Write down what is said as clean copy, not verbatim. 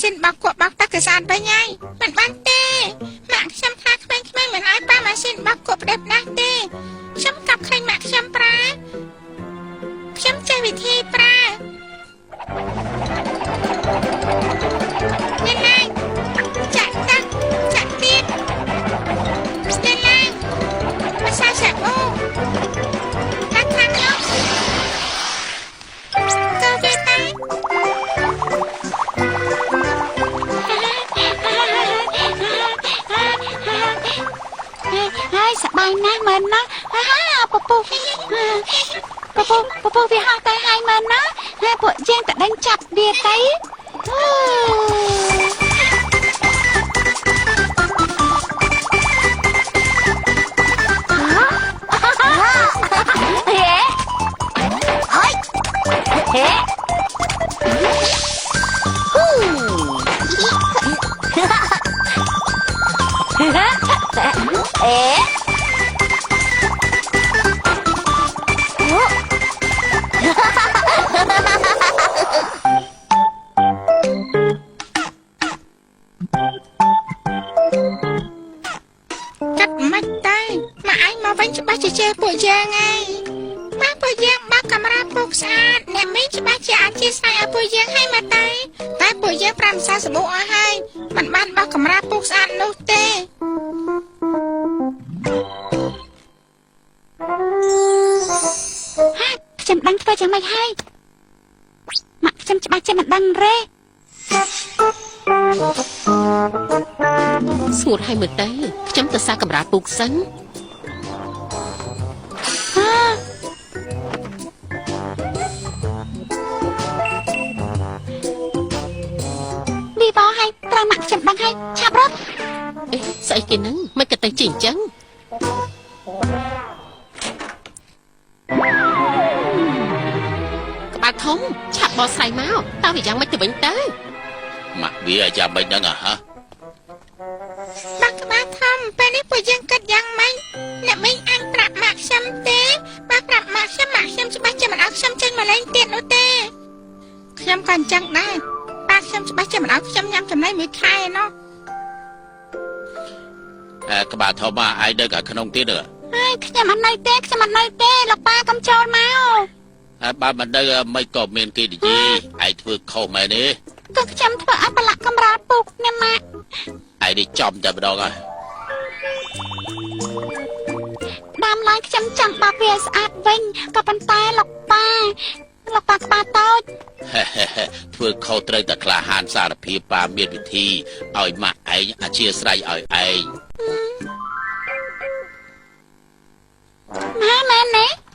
ស៊ីនបោកគក់បោកទឹកកសានវិញហើយមិនបានទេម៉ាក់ខ្ញុំថាក្មេងៗមិនឲ្យប្រើម៉ាស៊ីនបោកគក់ផ្ដេសផ្ដាស់ទេខ្ញុំកັບឃើញម៉ាក់ខ្ញុំប្រើខ្ញុំចេះវិធីប្រើនេះឡើងចាក់ទឹកចាក់ទៀតនេះឡើងភាសាសាអូខាងនោះទៅវាតែហើយសบายណាស់មែនណាពពុះវាហោះទៅហើយមែនណាហើយពួកយើងតដេញចាប់វាទៅកាត់មិនទៅមកឯងមកវិញច្បាស់ជាជេរពួកយើងហើយបាទពួកយើងបើកកាមេរ៉ាពុកស្អាតអ្នកមីងច្បាស់ជាអាចជាស្អីឲ្យពួកយើងហើយមកតែពួកយើងប្រាំសាសាប៊ូអស់ហើយមិនបានបើកកាមេរ៉ាពុកស្អាតនោះទេខ្ញុំដឹងធ្វើយ៉ាងម៉េចហើយម៉ាក់ខ្ញុំច្បាស់ជាមិនដឹងទេស្ងួតឲ្យមើលទៅខ្ញុំទៅសាកាមេរ៉ាពូកសិនវីបោឲ្យត្រូវម៉ាក់ខ្ញុំដឹងឲ្យឆាប់រត់ស្អីគេហ្នឹងមិនក៏ទៅជាអញ្ចឹងក្បាលធំឆាប់បោះស្រាយមកតើវាយ៉ាងម៉េចទៅវិញទៅម៉ាក់វាយ៉ាងម៉េចហ្នឹងហ៎បាក់ក្បាលធំពេលនេះពួកយើងគិតយ៉ាងម៉េចអ្នកមីងអាចប្រាប់ម៉ាក់ខ្ញុំទេបើប្រាប់ម៉ាក់ខ្ញុំច្បាស់ជាមិនឲ្យខ្ញុំចេញមកលេងទៀតនោះទេខ្ញុំក៏អញ្ចឹងដែរប៉ាខ្ញុំច្បាស់ជាមិនឲ្យខ្ញុំញ៉ាំចំណីមួយខែឯណោះក្បាលធំឯងនៅcảក្នុងទៀតហើយខ្ញុំអត់នៅទេលោកប៉ាកុំចូលមកបើមិននៅមិនក៏មានគេនិយាយឯងធ្វើខុសមែនទេក៏ខ្ញុំធ្វើឲ្យប្រឡាក់កាមេរ៉ាពុកណាម៉ាក់ឯងនេះចំតែម្ដងហើយដើមឡើយខ្ញុំចង់បោកវាស្អាតវិញក៏ប៉ុន្តែលោកប៉ាក្បាលតូចធ្វើខុសត្រូវតែក្លាហានសារភាពប៉ាមានវិធីឲ្យម៉ាក់ឯងអធិស្ឋានឲ្យឯងម៉ែ